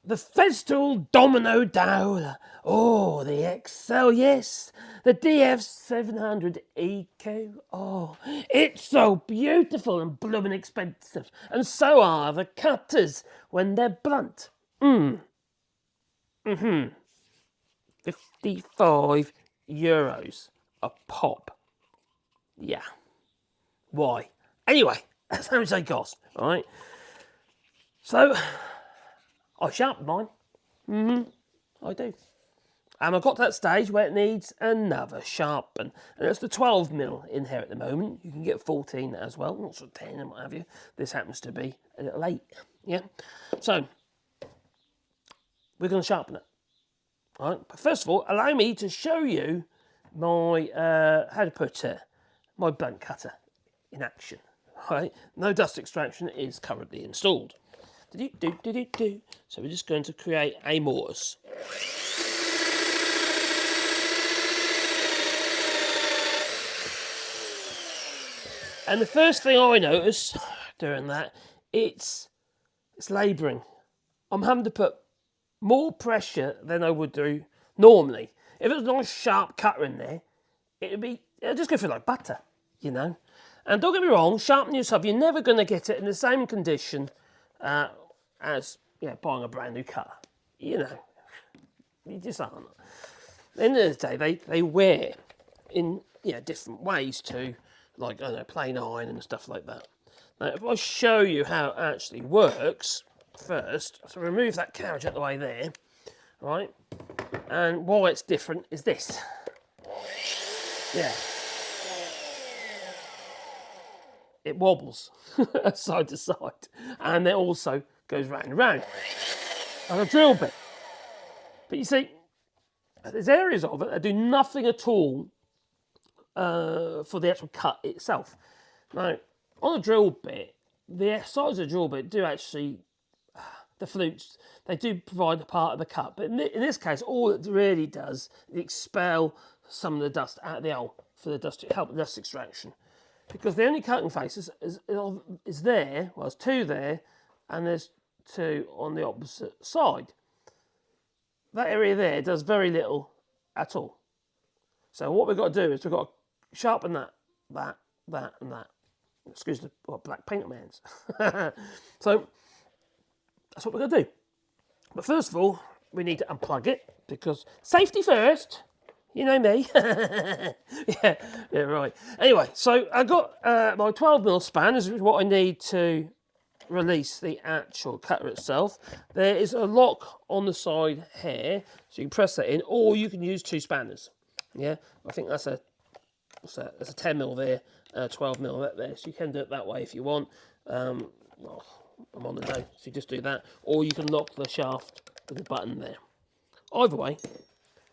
the Festool Domino Doweller. Oh, the XL, yes. The DF700 Eco. Oh, it's so beautiful and blooming expensive. And so are the cutters when they're blunt. 55 euros a pop. Yeah. Why? Anyway, that's how much they cost, all right? So, I sharpen mine. I do. And I've got to that stage where it needs another sharpen. And it's the 12mm in here at the moment. You can get 14 as well, not sort of 10 and what have you. This happens to be a little 8. Yeah. So, we're going to sharpen it. All right. But first of all, allow me to show you my, how to put it, my blunt cutter in action. All right. No dust extraction is currently installed. So we're just going to create a mortise. And the first thing I notice doing that, it's labouring. I'm having to put more pressure than I would do normally. If it was a nice sharp cutter in there, it'll just go through like butter, you know. And don't get me wrong, sharpening yourself, you're never going to get it in the same condition as buying a brand new cutter. You know, you just aren't. At the end of the day, they wear in different ways too, like I don't know, plain iron and stuff like that. Now, if I show you how it actually works first, so remove that carriage out the way there, right? And why it's different is this. Yeah. It wobbles side to side, and it also goes round and round, like a drill bit. But you see, there's areas of it that do nothing at all for the actual cut itself. Now, on a drill bit, the sides of the drill bit do actually, the flutes, they do provide a part of the cut. But in this case, all it really does is expel some of the dust out of the hole for the dust, help with dust extraction. Because the only cutting face is there, well, there's 2 there, and there's 2 on the opposite side. That area there does very little at all. So what we've got to do is we've got to sharpen that, and that. Excuse the black paint on my hands. So that's what we're going to do. But first of all, we need to unplug it, because safety first. You know me. yeah, right. Anyway, so I got my 12mm span. This is what I need to release the actual cutter itself. There is a lock on the side here, so you can press that in, or you can use 2 spanners. Yeah, I think that's a 10mm there, 12mm there. So you can do it that way if you want. Well, I'm on the no, so you just do that, or you can lock the shaft with the button there. Either way,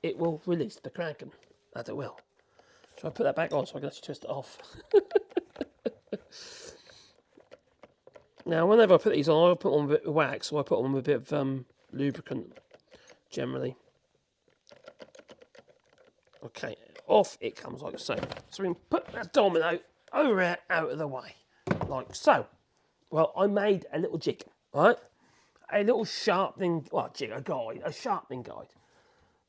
it will release the Kraken, as it will. So I put that back on so I can actually twist it off. Now, whenever I put these on, I put on a bit of wax, or I put on a bit of lubricant, generally. Okay, off it comes like so. So we can put that domino over here, out of the way, like so. Well, I made a little jig, right? A little sharpening, a sharpening guide.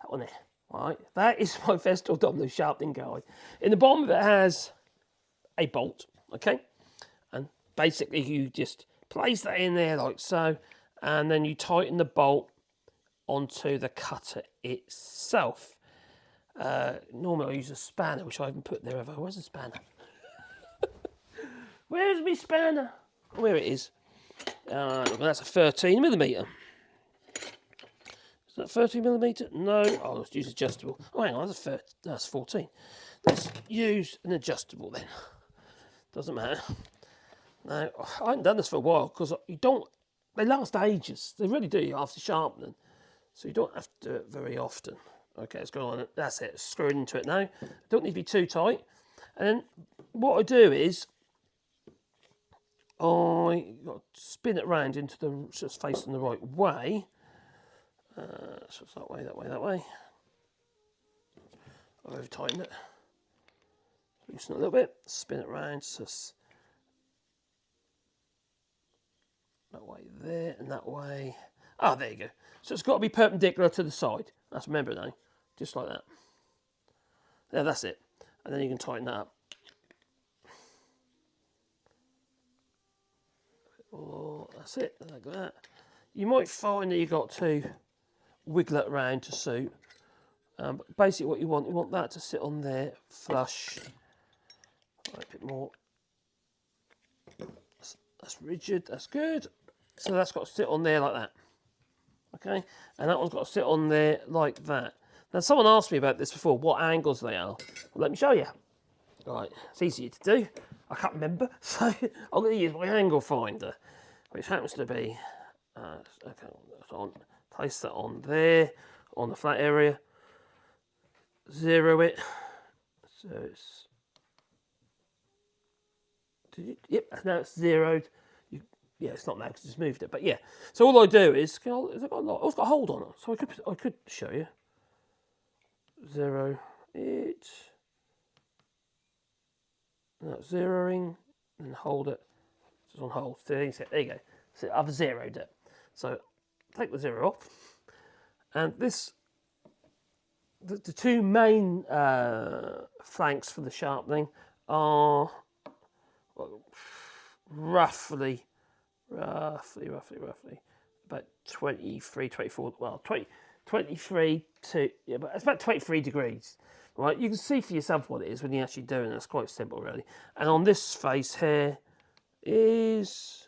That one there. Right, that is my Festool Domino sharpening guide. In the bottom of it has a bolt, okay? And basically you just place that in there like so, and then you tighten the bolt onto the cutter itself. Normally I use a spanner, which I haven't put there ever. Where's the spanner? Where's my spanner? Where it is. Well, that's a 13mm. Is that 13mm? No. Oh, let's use adjustable. Oh, hang on, that's 14. Let's use an adjustable then. Doesn't matter. Now, I haven't done this for a while because they last ages. They really do after sharpening. So you don't have to do it very often. Okay, let's go on. That's it. Screw it into it now. Don't need to be too tight. And then what I do is I got to spin it round into so it's facing the right way. So it's that way. I'll over tighten it. Loosen it a little bit. Spin it round. So it's that way there and that way. Oh, there you go. So it's got to be perpendicular to the side. That's, remember now, just like that. There, that's it. And then you can tighten that up. Oh, that's it, like that. You might find that you've got to wiggle it around to suit. But basically what you want that to sit on there, flush. Right, a bit more. That's rigid, that's good. So that's got to sit on there like that. Okay, and that one's got to sit on there like that. Now someone asked me about this before, what angles they are. Well, let me show you. Right, it's easier to do. I can't remember, so I'm going to use my angle finder, which happens to be, okay, place that on there, on the flat area, zero it, so it's, yep, now it's zeroed. Yeah, it's not now because it's moved it, but yeah. So all I do is, it's got a hold on it, so I could show you. Zero it. Now zeroing and hold it. It's on hold. There you go. So I've zeroed it. So take the zero off, and this, the two main flanks for the sharpening are roughly about 23, 24. Well, 23 to, yeah, but it's about 23 degrees. Right, you can see for yourself what it is when you're actually doing it. It's quite simple, really. And on this face here is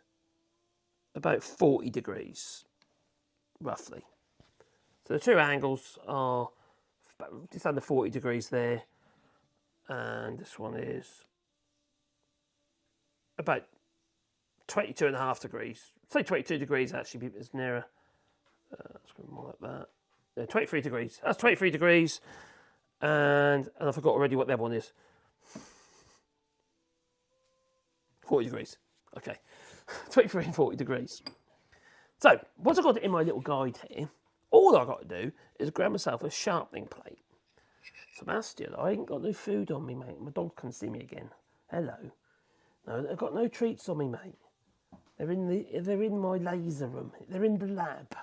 about 40 degrees, roughly. So the two angles are just under 40 degrees there, and this one is about 22.5 degrees. Say 22 degrees actually is nearer. Let's go more like that. Yeah, 23 degrees. That's 23 degrees. And I forgot already what that one is. 40 degrees. Okay. 23 and 40 degrees. So, once I've got it in my little guide here, all I've got to do is grab myself a sharpening plate. Sebastian, I ain't got no food on me, mate. My dog can see me again. Hello. No, I've got no treats on me, mate. They're in my laser room. They're in the lab.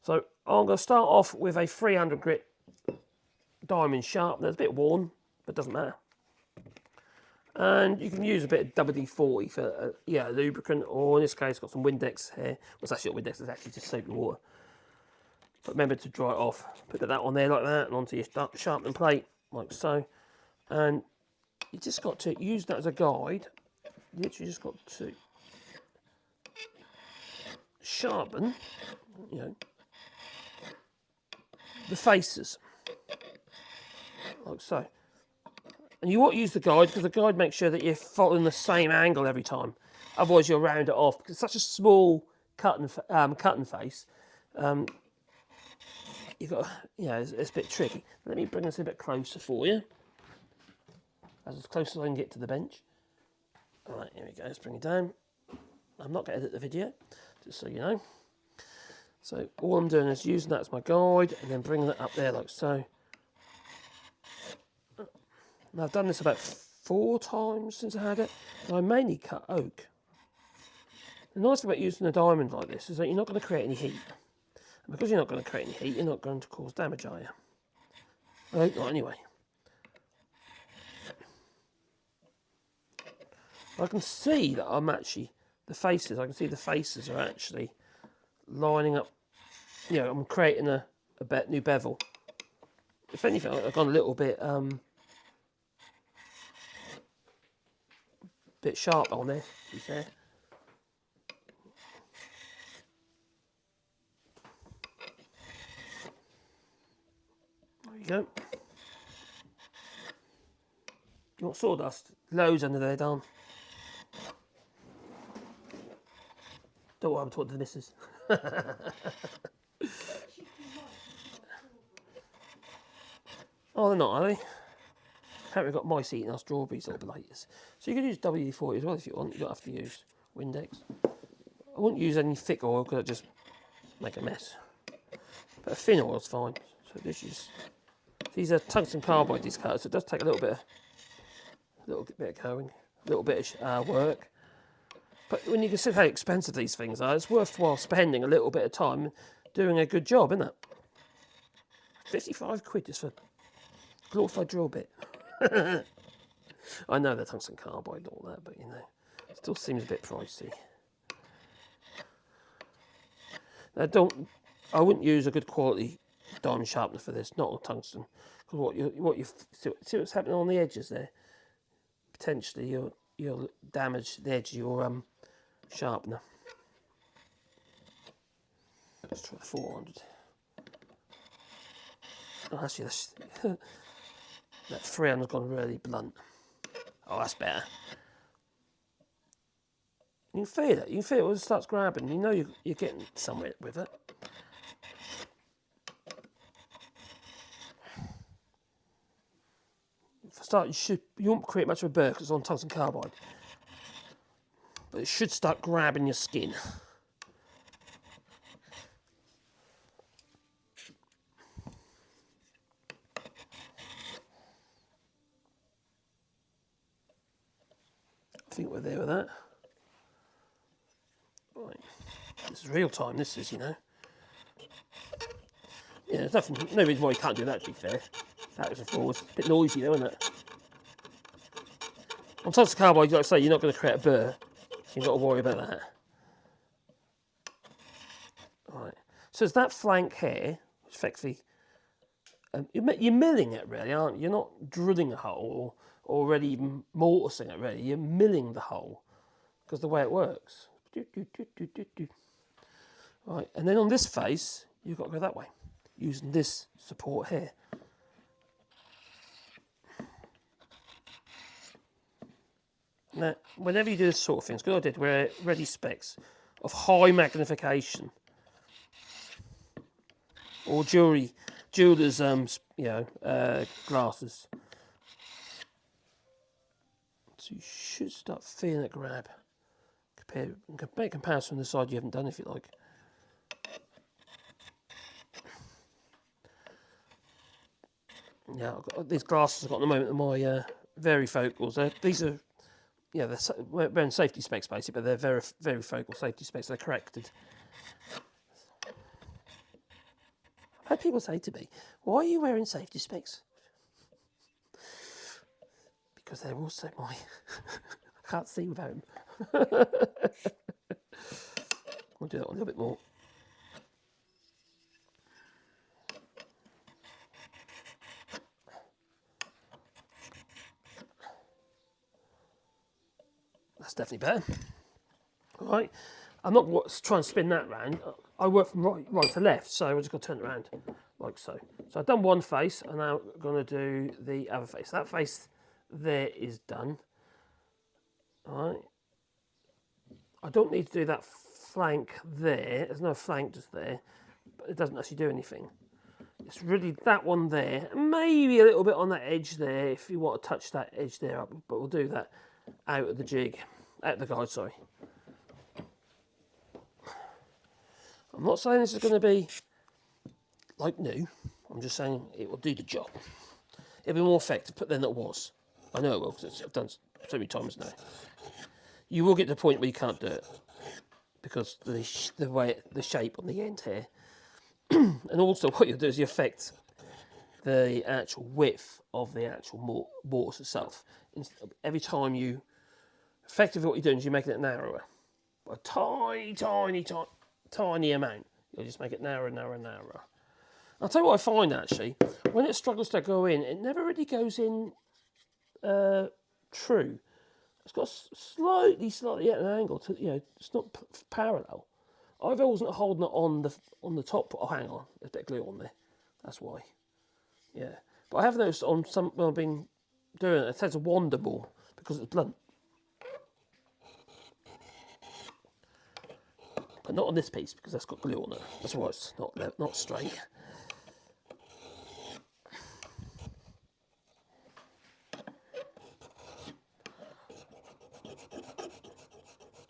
So I'm going to start off with a 300 grit diamond sharpener. It's a bit worn, but it doesn't matter. And you can use a bit of WD-40 for lubricant, or in this case, got some Windex here. Well, it's actually not Windex, it's actually just soapy water. But remember to dry it off. Put that on there like that, and onto your sharpening plate, like so. And you just got to use that as a guide. You literally just got to sharpen, the faces, like so. And you want to use the guide because the guide makes sure that you're following the same angle every time. Otherwise, you'll round it off because it's such a small cutting face. You've got, it's a bit tricky. Let me bring this a bit closer for you, as close as I can get to the bench. All right, here we go. Let's bring it down. I'm not going to edit the video, just so you know. So all I'm doing is using that as my guide and then bringing it up there like so. Now I've done this about 4 times since I had it. And I mainly cut oak. The nice thing about using a diamond like this is that you're not going to create any heat. And because you're not going to create any heat, you're not going to cause damage, are you? I hope not anyway. I can see that I'm actually, I can see the faces are actually lining up. I'm creating a new bevel. If anything, I've gone a little bit sharp on there, to be fair. There you go. You want sawdust? Loads under there, Don. Don't worry, I'm talking to the missus. Oh, they're not, are they? Apparently we've got mice eating our strawberries or blaters. So you can use WD-40 as well if you want. You don't have to use Windex. I wouldn't use any thick oil because it just make a mess. But a thin oil's fine. So these are tungsten carbide, these cutters. So it does take a little bit of going, a little bit of work. But when you consider how expensive these things are, it's worthwhile spending a little bit of time doing a good job, isn't it? 55 quid just for a glorified drill bit. I know they're tungsten carbide and all that, but you know, it still seems a bit pricey. Now I wouldn't use a good quality diamond sharpener for this, not on tungsten, because see what's happening on the edges there. Potentially you'll damage the edge of your sharpener. Let's try 400. Oh, actually, that 300's gone really blunt. Oh, that's better. You can feel it. You can feel it when it starts grabbing. You know you're getting somewhere with it. For a start, you won't create much of a burr because it's on tungsten carbide. But it should start grabbing your skin. I think we're there with that. Right. This is real time, this is, you know. Yeah, there's no reason why you can't do that, to be fair. Backwards and forwards. A bit noisy though, isn't it? On tungsten carbide, like I say, you're not going to create a burr. You've got to worry about that. Right. So it's that flank here, which effectively, you're milling it really, aren't you? You're not drilling a hole or already even mortising it really. You're milling the hole because the way it works. Right, and then on this face, you've got to go that way, using this support here. Now, whenever you do this sort of thing, it's good I did, wear ready specs of high magnification. Or jeweller's, glasses. So you should start feeling it grab. Make a comparison on the side you haven't done if you like. Yeah, these glasses I've got at the moment are my varifocals. These are, they're wearing safety specs basically, but they're very focal safety specs. They're corrected. I've had people say to me, "Why are you wearing safety specs?" Because they're also my. I can't see without them. We'll do that one a little bit more. That's definitely better. All right. I'm not trying to spin that round. I work from right to left, so we're just going to turn it around like so. So I've done one face, and now I'm going to do the other face. That face there is done. All right. I don't need to do that flank there. There's no flank just there, but it doesn't actually do anything. It's really that one there, maybe a little bit on that edge there if you want to touch that edge there up, but we'll do that out of the jig, out of the guide, sorry. I'm not saying this is going to be like new. I'm just saying it will do the job. It'll be more effective than it was. I know it will, because I've done so many times now. You will get to the point where you can't do it because the shape on the end here, and also what you'll do is you affect the actual width of the actual mortise itself. Every time you, effectively what you're doing is you're making it narrower. A tiny amount. You'll just make it narrower. I'll tell you what I find actually, when it struggles to go in, it never really goes in true. It's got slightly at an angle to, it's not parallel. I wasn't holding it on the top. Oh, hang on, there's a bit of glue on there. That's why. Yeah, but I have noticed on some when I've been doing it tends to wander more because it's blunt. But not on this piece because that's got glue on it. That's why it's not straight.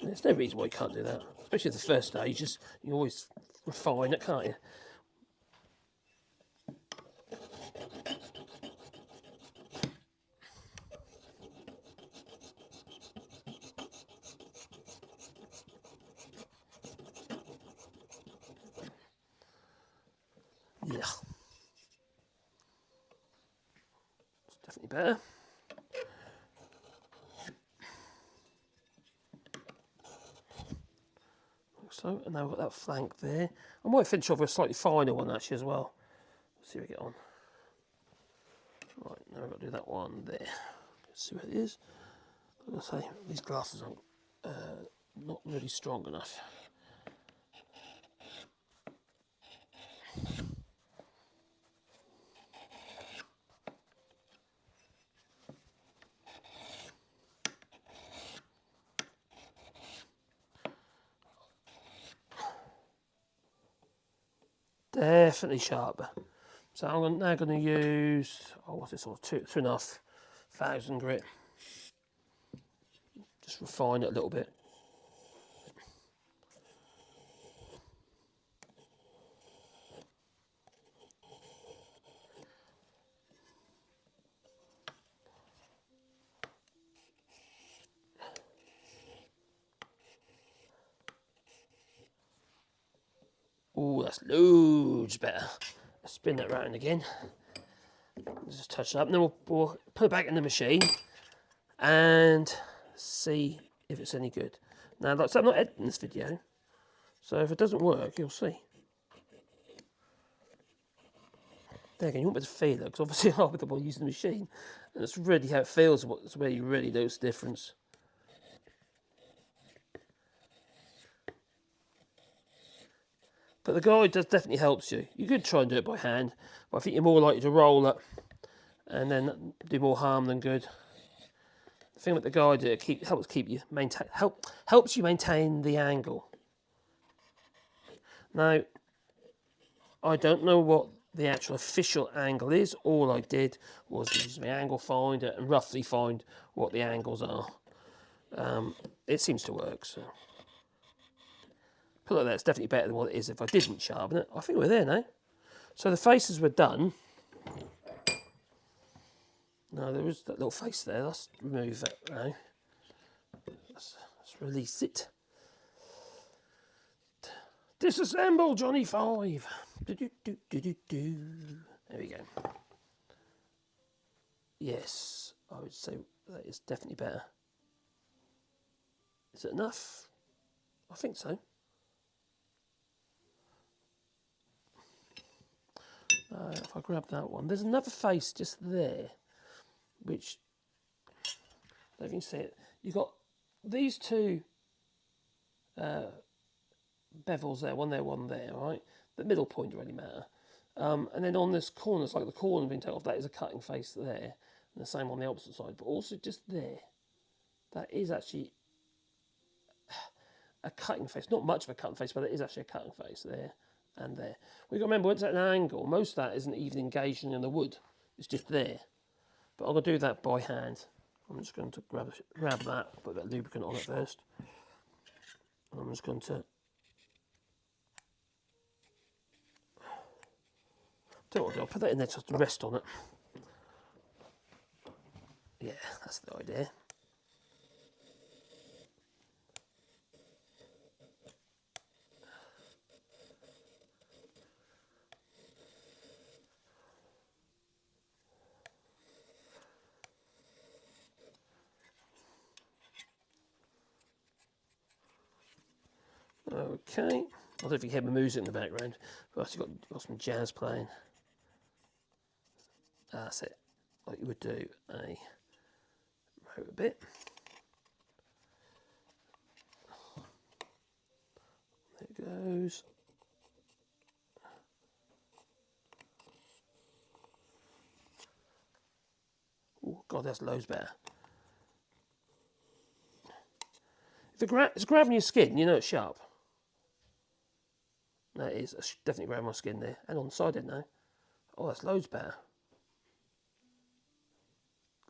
There's no reason why you can't do that, especially the first stages. You always refine it, can't you? Yeah. It's definitely better. Like so, and now we've got that flank there. I might finish off with a slightly finer one actually as well. Let's see how we get on. Right, now we've got to do that one there. Let's see what it is. Like I say, these glasses are not really strong enough. Definitely sharper. So I'm now going to use, what's this, sort of 2,500 grit. Just refine it a little bit. Oh, that's loads better. Let's spin that round again. Just touch it up, and then we'll put it back in the machine and see if it's any good. Now, like I said, I'm not editing this video, so if it doesn't work, you'll see. There again, you won't be able to feel it, because obviously I'll be the one using the machine, and it's really how it feels, it's where you really notice the difference. But the guide definitely helps you. You could try and do it by hand, but I think you're more likely to roll it and then do more harm than good. The thing with the guide, it helps you maintain the angle. Now, I don't know what the actual official angle is. All I did was use my angle finder and roughly find what the angles are. It seems to work, so. Put it like that, it's definitely better than what it is if I didn't sharpen it. I think we're there now. So the faces were done. No, there was that little face there. Let's remove that now. Let's release it. Disassemble, Johnny 5. There we go. Yes, I would say that is definitely better. Is it enough? I think so. If I grab that one, there's another face just there, which, I don't know if you can see it. You've got these two bevels there, one there, right? The middle point doesn't really matter. And then on this corner, it's like the corner being taken off, that is a cutting face there, and the same on the opposite side, but also just there. That is actually a cutting face, not much of a cutting face, but it is actually a cutting face there. And there. We've got to remember, when it's at an angle, most of that isn't even engaging in the wood. It's just there. But I'm going to do that by hand. I'm just going to grab that, put that lubricant on it first. And I'm just going to... I'll put that in there just to rest on it. Yeah, that's the idea. Okay, I don't know if you hear my music in the background, but I've actually got some jazz playing. That's it, like you would do a rotor bit. There it goes. Oh God, that's loads better. If it's grabbing your skin, you know it's sharp. That is, it's definitely grabbing my skin there. And on the side, didn't I? Oh, that's loads better.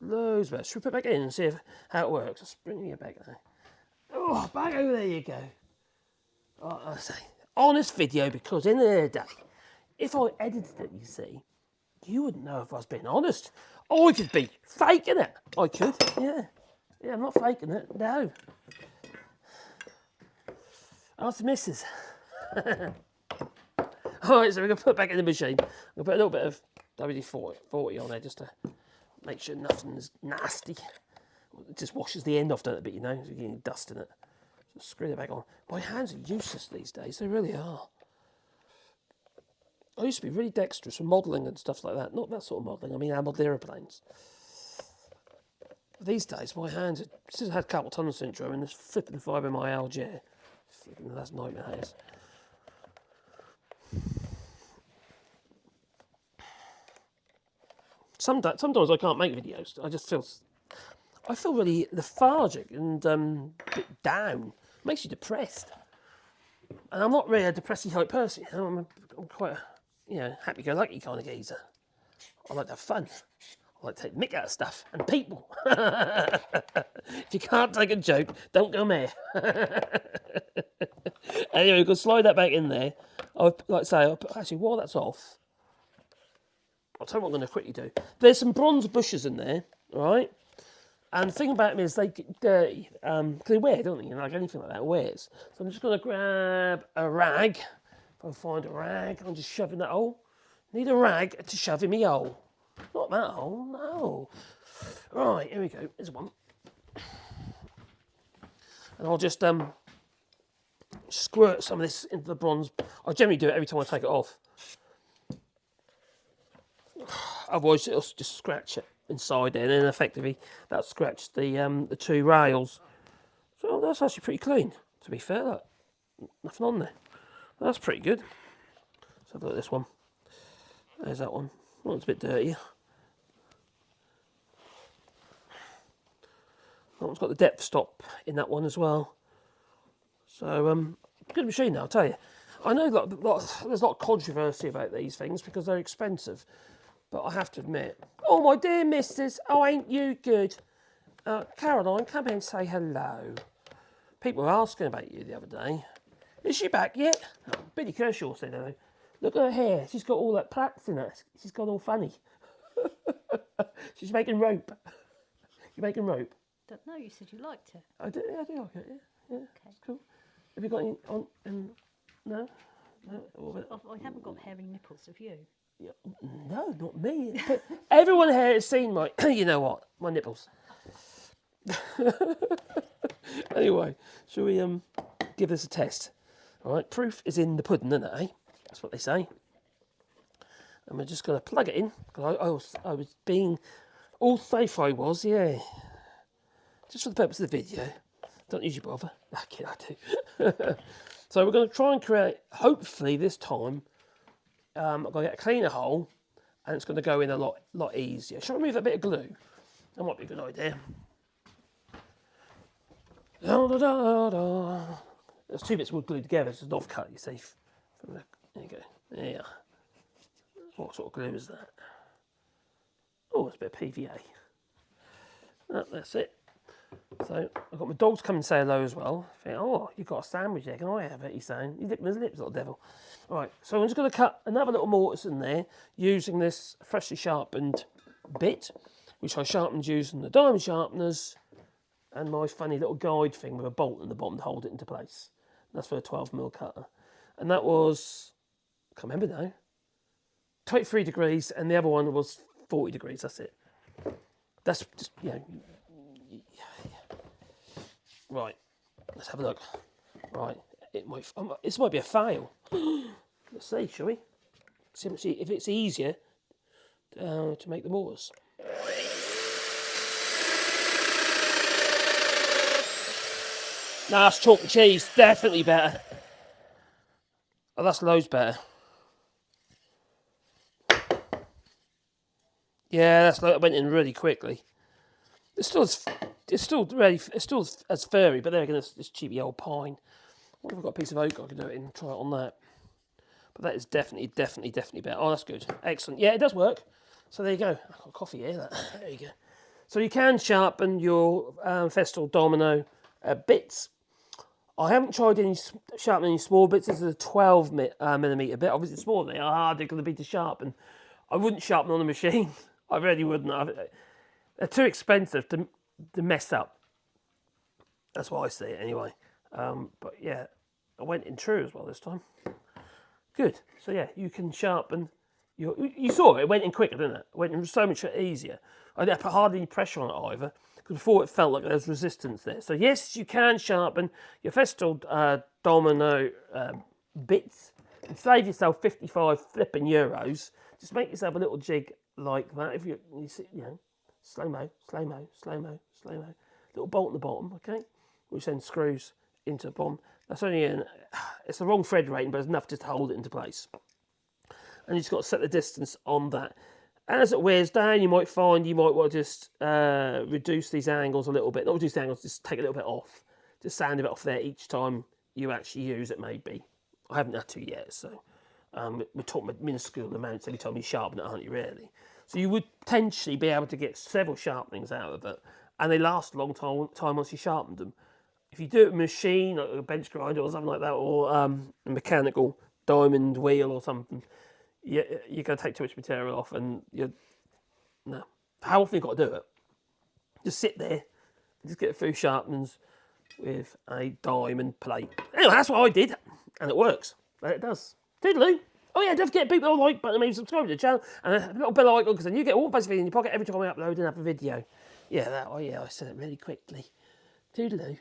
Loads better. Should we put it back in and see how it works? Let's bring you back now. Oh, back over there you go. Oh, I say, honest video, because in the day, if I edited it, you see, you wouldn't know if I was being honest. I could be faking it. I could, yeah. Yeah, I'm not faking it, no. Ask the missus. All right, so we're going to put it back in the machine. We'll put a little bit of WD-40 on there just to make sure nothing's nasty. It just washes the end off, doesn't it? But you know, you're getting dust in it. Just screw it back on. My hands are useless these days. They really are. I used to be really dexterous for modelling and stuff like that. Not that sort of modelling. I mean, I modelled aeroplanes. These days, my hands, since I had carpal tunnel syndrome and this flipping fibromyalgia, flipping, that's nightmare, that is. Sometimes I can't make videos. I feel really lethargic and a bit down. It makes you depressed. And I'm not really a depressing type person. You know? I'm quite a happy-go-lucky kind of geezer. I like to have fun. I like to take the mick out of stuff and people. If you can't take a joke, don't come here. Anyway, we're going to slide that back in there. Actually, while that's off, I'll tell you what I'm going to quickly do. There's some bronze bushes in there, all right? And the thing about them is they get dirty. They wear, don't they? You know, like anything like that wears. So I'm just going to grab a rag. If I find a rag, I'm just shoving that hole. Need a rag to shove in me hole. Not that hole, no. Right, here we go. Here's one. And I'll just squirt some of this into the bronze. I generally do it every time I take it off. Otherwise, it'll just scratch it inside there, and then effectively that'll scratch the two rails. So that's actually pretty clean, to be fair. Look, nothing on there. That's pretty good. Let's have a look at this one. There's that one. That one's a bit dirtier. That one's got the depth stop in that one as well. So, good machine now, I'll tell you. I know there's a lot of controversy about these things because they're expensive. But I have to admit, oh my dear missus, oh ain't you good? Caroline, come in and say hello. People were asking about you the other day. Is she back yet? Oh, Billy Kershaw said hello. Look at her hair, she's got all that plaits in her. She's got all funny. She's making rope. You making rope? Don't know, you said you liked it. I do like it, yeah. Okay. It's cool. Have you got any on? No? I haven't got hairy nipples, have you? Yeah, no, not me. Everyone here has seen my, you know what, my nipples. Anyway, shall we give this a test? All right, proof is in the pudding, isn't it, eh? That's what they say. And we're just going to plug it in. I was being all safe, I was, yeah. Just for the purpose of the video. Don't usually bother. Okay, I do. So we're going to try and create, hopefully this time, I'm going to get a cleaner hole, and it's going to go in a lot easier. Shall I remove a bit of glue? That might be a good idea. Da, da, da, da. There's two bits of wood glued together, so it's not cut, you see. There you go. Yeah. What sort of glue is that? Oh, it's a bit of PVA. That's it. So I've got my dogs coming to say hello as well. Oh, you've got a sandwich there. Can I have it? He's saying. He's licking his lips, little devil. Right, so I'm just going to cut another little mortise in there using this freshly sharpened bit, which I sharpened using the diamond sharpeners and my funny little guide thing with a bolt in the bottom to hold it into place. That's for a 12mm cutter. And that was, I can't remember now, 23 degrees, and the other one was 40 degrees. That's it. That's just, you know. Right, let's have a look. Right, this might be a fail. Let's see, shall we? See if it's easier to make the mortars. No, that's chalk and cheese. Definitely better. Oh, that's loads better. Yeah, that went in really quickly. It's still as furry, but there again, it's this cheapy old pine. What if I've got a piece of oak I can do it in and try it on that? But that is definitely better. Oh, that's good. Excellent. Yeah, it does work. So there you go. I've got coffee here. There you go. So you can sharpen your Festool Domino bits. I haven't tried sharpening any small bits. This is a 12mm bit. Obviously, smaller. They are harder going to be to sharpen. I wouldn't sharpen on the machine. I really wouldn't. They're too expensive to mess up. That's why I see it anyway. But yeah, I went in true as well this time. Good. So yeah, you can sharpen. You saw it went in quicker, didn't it? It went in so much easier. I didn't put hardly any pressure on it either, because before it felt like there was resistance there. So yes, you can sharpen your Festool Domino bits and save yourself 55 flipping euros. Just make yourself a little jig like that. If you see, slow mo, slow mo, slow mo, slow mo. Little bolt in the bottom, okay, which then screws into the bottom. That's only it's the wrong thread rating, but it's enough just to hold it into place. And you just got to set the distance on that. As it wears down, you might find you might want to just reduce these angles a little bit. Not reduce the angles, just take a little bit off. Just sand a bit off there each time you actually use it, maybe. I haven't had to yet, so we're talking minuscule amounts every time you sharpen it, aren't you, really? So you would potentially be able to get several sharpenings out of it, and they last a long time once you sharpen them. If you do it with a machine, like a bench grinder or something like that, or a mechanical diamond wheel or something, you're going to take too much material off, and no. How often you got to do it? Just sit there, just get a few sharpenings with a diamond plate. Anyway, that's what I did, and it works. It does. Toodaloo. Oh yeah, don't forget to beat the like button, maybe subscribe to the channel, and a little bell icon, because then you get all basically in your pocket every time I upload another video. Yeah, I said it really quickly. Toodaloo.